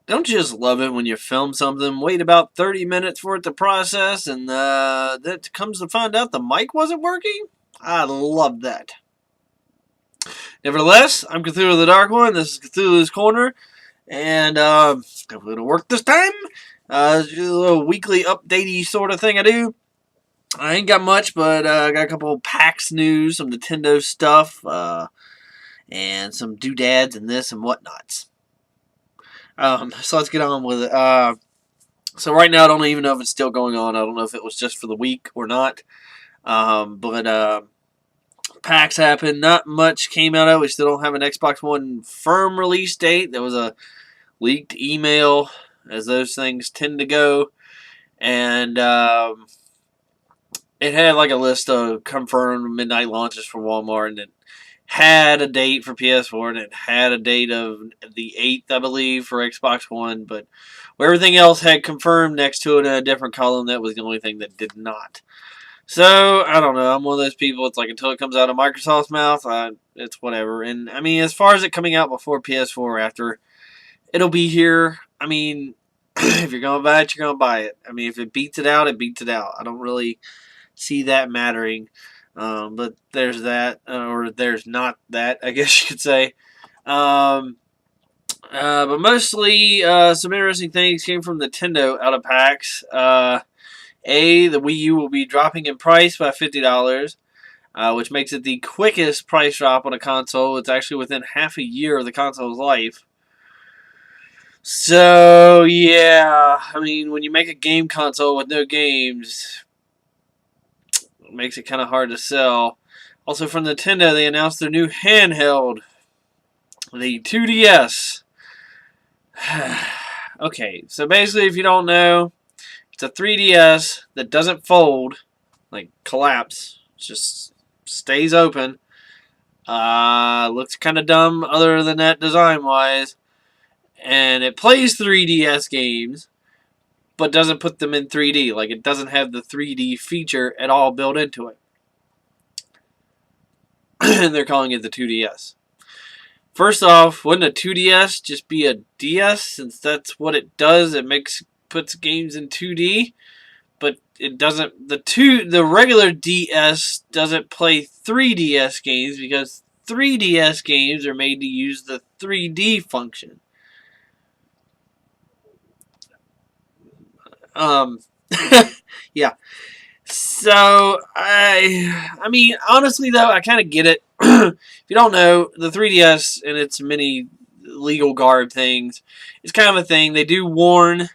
Don't you just love it when you film something, wait about 30 minutes for it to process, and that comes to find out the mic wasn't working? I love that. Nevertheless, I'm Cthulhu the Dark One. This is Cthulhu's Corner, and hopefully it'll work this time. Just a little weekly updatey sort of thing I do. I ain't got much, but I got a couple of PAX news, some Nintendo stuff, and some doodads and this and whatnots. So let's get on with it. So right now, I don't even know if it's still going on. I don't know if it was just for the week or not. But PAX happened. Not much came out of it. We still don't have an Xbox One firm release date. There was a leaked email, as those things tend to go. And it had like a list of confirmed midnight launches for Walmart, and it had a date for PS4, and it had a date of the 8th, I believe, for Xbox One, but everything else had confirmed next to it in a different column. That was the only thing that did not. So, I don't know. I'm one of those people, it's like until it comes out of Microsoft's mouth, it's whatever. And, I mean, as far as it coming out before PS4 or after, it'll be here. I mean, if you're going to buy it, you're going to buy it. I mean, if it beats it out, it beats it out. I don't really see that mattering. But there's that, or there's not that, I guess you could say. But mostly, some interesting things came from Nintendo out of PAX. The Wii U will be dropping in price by $50, which makes it the quickest price drop on a console. It's actually within half a year of the console's life. So, yeah, I mean, when you make a game console with no games, it makes it kind of hard to sell. Also from Nintendo, they announced their new handheld, the 2DS. Okay, so basically, if you don't know, it's a 3DS that doesn't fold, like collapse. It just stays open. Looks kind of dumb other than that design-wise. And it plays 3DS games, but doesn't put them in 3D. Like, it doesn't have the 3D feature at all built into it. And they're calling it the 2DS. First off, wouldn't a 2DS just be a DS, since that's what it does? It puts games in 2D, but it doesn't. The regular DS doesn't play 3DS games because 3DS games are made to use the 3D function. Yeah. So I mean, honestly though, I kind of get it. If you don't know, the 3DS and its many legal garb things, it's kind of a thing. They do warn,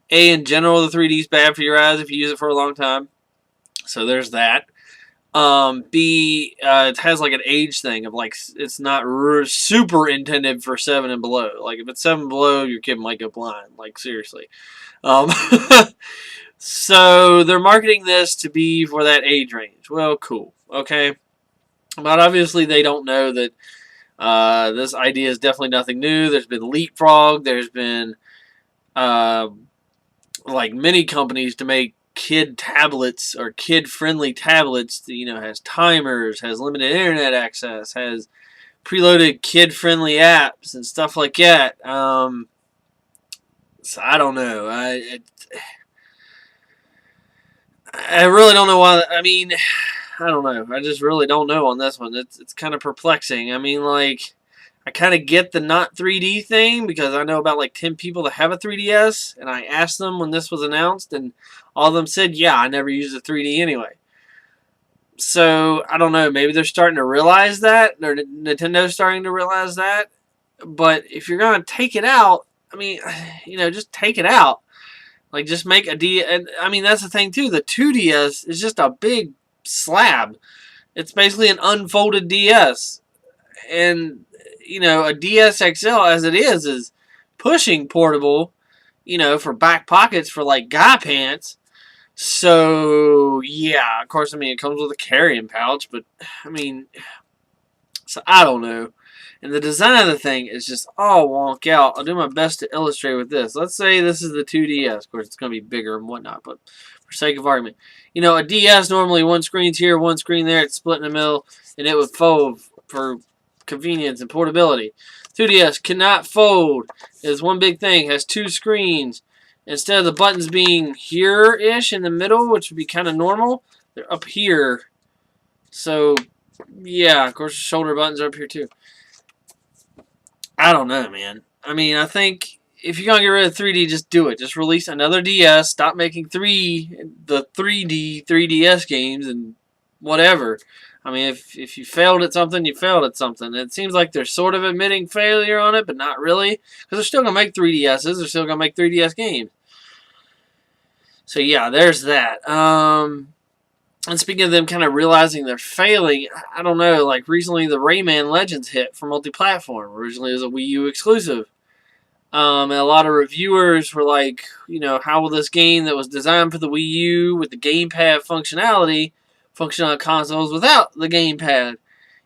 in general, the 3D is bad for your eyes if you use it for a long time. So there's that. B, it has like an age thing of like, it's not super intended for 7 and below. Like if it's 7 and below, your kid might go blind. Like seriously. So they're marketing this to be for that age range. Well, cool. Okay. But obviously they don't know that this idea is definitely nothing new. There's been Leapfrog. There's been like many companies to make kid tablets or kid-friendly tablets that, has timers, has limited internet access, has preloaded kid-friendly apps and stuff like that. So I don't know. I really don't know why. I mean, I don't know. I just really don't know on this one. It's kind of perplexing. I mean, like, I kind of get the not 3D thing because I know about like 10 people that have a 3DS, and I asked them when this was announced, and all of them said, yeah, I never used a 3D anyway. So, I don't know. Maybe they're starting to realize that, or Nintendo's starting to realize that. But if you're going to take it out, I mean, just take it out. Like, just make a D. And I mean, that's the thing, too. The 2DS is just a big slab. It's basically an unfolded DS. And, a DS XL, as it is pushing portable, for back pockets for, like, guy pants. So, yeah, of course, I mean, it comes with a carrying pouch. But, I mean, so I don't know. And the design of the thing is just all wonk out. I'll do my best to illustrate with this. Let's say this is the 2DS. Of course, it's going to be bigger and whatnot, but for sake of argument. A DS, normally one screen's here, one screen there. It's split in the middle, and it would fold for convenience and portability. 2DS cannot fold. Is one big thing. Has 2 screens. Instead of the buttons being here-ish in the middle, which would be kind of normal, they're up here. So, yeah, of course, the shoulder buttons are up here too. I don't know, man. I mean, I think if you're going to get rid of 3D, just do it. Just release another DS. Stop making the 3DS games and whatever. I mean, if you failed at something, you failed at something. It seems like they're sort of admitting failure on it, but not really. Because they're still going to make 3DSs. They're still going to make 3DS games. So, yeah, there's that. And speaking of them kind of realizing they're failing, I don't know, like recently the Rayman Legends hit for multi-platform. Originally it was a Wii U exclusive. And a lot of reviewers were like, you know, how will this game that was designed for the Wii U with the gamepad functionality function on consoles without the gamepad?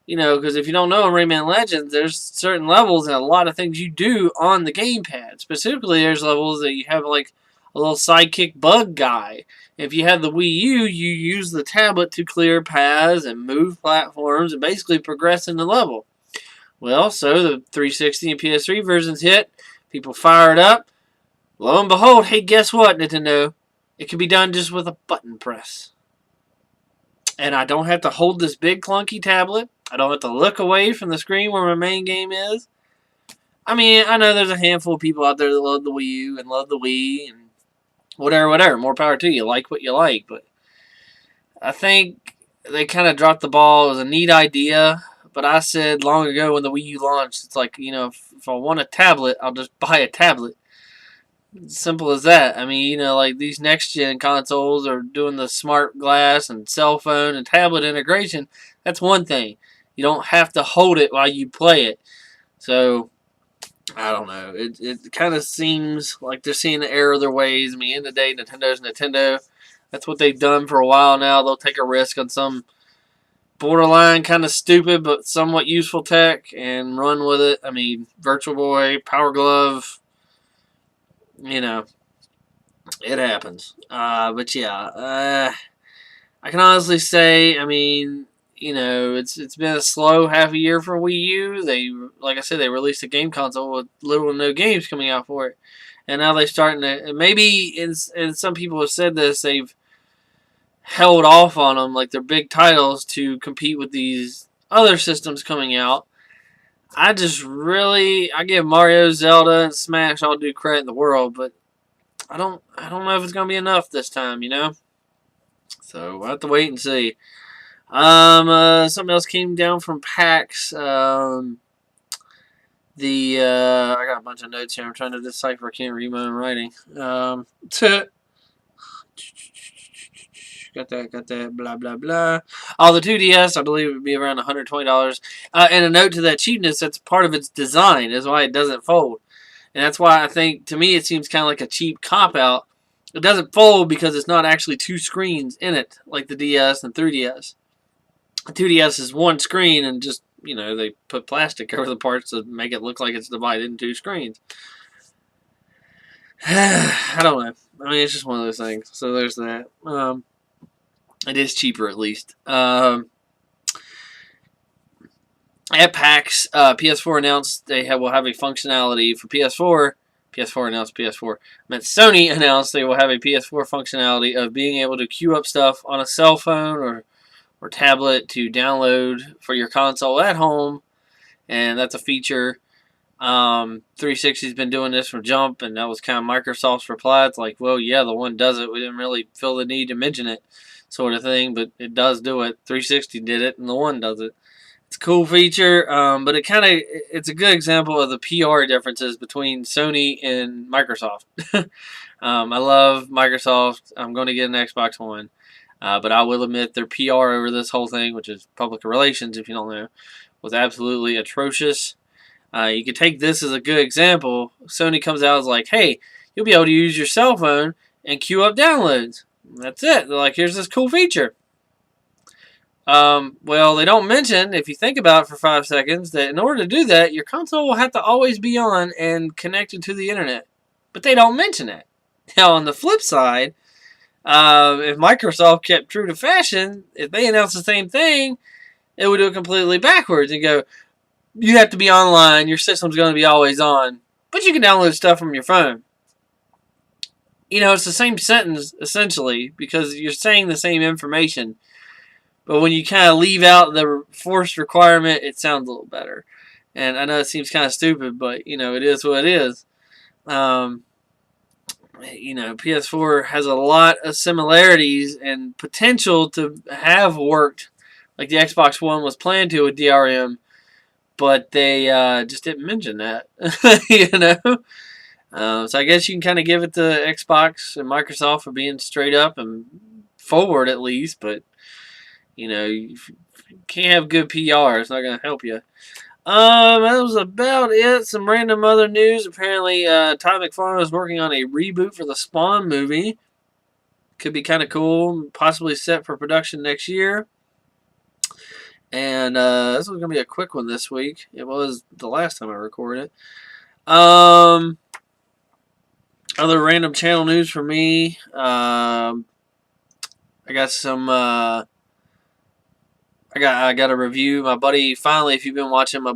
You know, because if you don't know in Rayman Legends, there's certain levels and a lot of things you do on the gamepad. Specifically, there's levels that you have like a little sidekick bug guy. If you have the Wii U, you use the tablet to clear paths and move platforms and basically progress in the level. Well, so the 360 and PS3 versions hit. People fire it up. Lo and behold, hey, guess what, Nintendo? It can be done just with a button press. And I don't have to hold this big clunky tablet. I don't have to look away from the screen where my main game is. I mean, I know there's a handful of people out there that love the Wii U and love the Wii and whatever. More power to you. Like what you like. But I think they kind of dropped the ball. It was a neat idea. But I said long ago when the Wii U launched, it's like, you know, if I want a tablet, I'll just buy a tablet. Simple as that. I mean, you know, like these next-gen consoles are doing the smart glass and cell phone and tablet integration. That's one thing. You don't have to hold it while you play it. So, I don't know. It kind of seems like they're seeing the error of their ways. I mean, in the day, Nintendo's Nintendo. That's what they've done for a while now. They'll take a risk on some borderline kind of stupid but somewhat useful tech and run with it. I mean, Virtual Boy, Power Glove, you know, it happens. But yeah, I can honestly say, I mean, you know, it's been a slow half a year for Wii U. They, like I said, they released a game console with little or no games coming out for it, and now they're starting to. Maybe, and some people have said this, they've held off on them, like their big titles, to compete with these other systems coming out. I give Mario, Zelda, and Smash all due credit in the world, but I don't know if it's gonna be enough this time, you know. So we'll have to wait and see. Something else came down from PAX. I got a bunch of notes here. I'm trying to decipher. I can't read my own writing. Got that, blah, blah, blah. Oh, the 2DS, I believe it would be around $120. And a note to that cheapness, that's part of its design, is why it doesn't fold. And that's why I think, to me, it seems kind of like a cheap cop-out. It doesn't fold because it's not actually 2 screens in it, like the DS and 3DS. The 2DS is 1 screen, and just, you know, they put plastic over the parts to make it look like it's divided into 2 screens. I don't know. I mean, it's just one of those things. So there's that. It is cheaper, at least. At PAX, PS4 announced they will have a functionality for PS4. PS4 announced PS4. Sony announced they will have a PS4 functionality of being able to queue up stuff on a cell phone or tablet to download for your console at home. And that's a feature. 360's been doing this from jump, and that was kind of Microsoft's reply. It's like, well, yeah, the one does it. We didn't really feel the need to mention it, sort of thing, but it does do it. 360 did it, and the one does it. It's a cool feature, but it's a good example of the PR differences between Sony and Microsoft. I love Microsoft. I'm going to get an Xbox One, but I will admit their PR over this whole thing, which is public relations, if you don't know, was absolutely atrocious. You could take this as a good example. Sony comes out and is like, hey, you'll be able to use your cell phone and queue up downloads. That's it. They're like, here's this cool feature. Well, they don't mention, if you think about it for 5 seconds, that in order to do that, your console will have to always be on and connected to the internet. But they don't mention it. Now, on the flip side, if Microsoft kept true to fashion, if they announced the same thing, it would do it completely backwards and go, you have to be online. Your system's going to be always on. But you can download stuff from your phone. It's the same sentence, essentially, because you're saying the same information. But when you kind of leave out the forced requirement, it sounds a little better. And I know it seems kind of stupid, but, it is what it is. PS4 has a lot of similarities and potential to have worked like the Xbox One was planned to with DRM, but they just didn't mention that. So I guess you can kind of give it to Xbox and Microsoft for being straight up and forward at least, but you can't have good PR. It's not going to help you. That was about it. Some random other news. Apparently, Todd McFarlane is working on a reboot for the Spawn movie. Could be kind of cool. Possibly set for production next year. And this was going to be a quick one this week. It was the last time I recorded it. Other random channel news for me. I got some... I got a review. My buddy finally, if you've been watching, I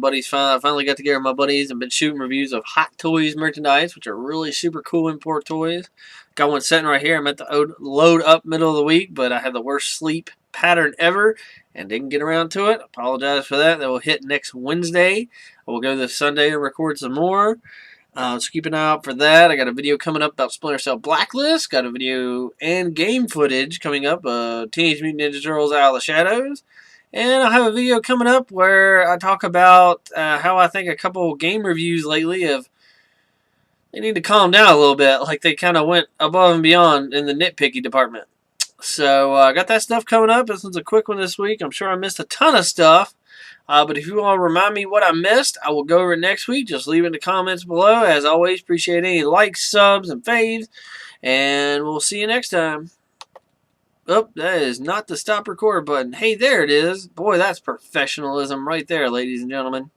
finally got together with my buddies and been shooting reviews of Hot Toys merchandise, which are really super cool import toys. Got one sitting right here. I meant to load up middle of the week, but I had the worst sleep pattern ever and didn't get around to it. Apologize for that. That will hit next Wednesday. I will go this Sunday and record some more. So keep an eye out for that. I got a video coming up about Splinter Cell Blacklist. Got a video and game footage coming up. Teenage Mutant Ninja Turtles Out of the Shadows. And I'll have a video coming up where I talk about how I think a couple game reviews lately they need to calm down a little bit. Like they kind of went above and beyond in the nitpicky department. So I got that stuff coming up. This one's a quick one this week. I'm sure I missed a ton of stuff. But if you want to remind me what I missed, I will go over it next week. Just leave it in the comments below. As always, appreciate any likes, subs, and faves. And we'll see you next time. Oh, that is not the stop record button. Hey, there it is. Boy, that's professionalism right there, ladies and gentlemen.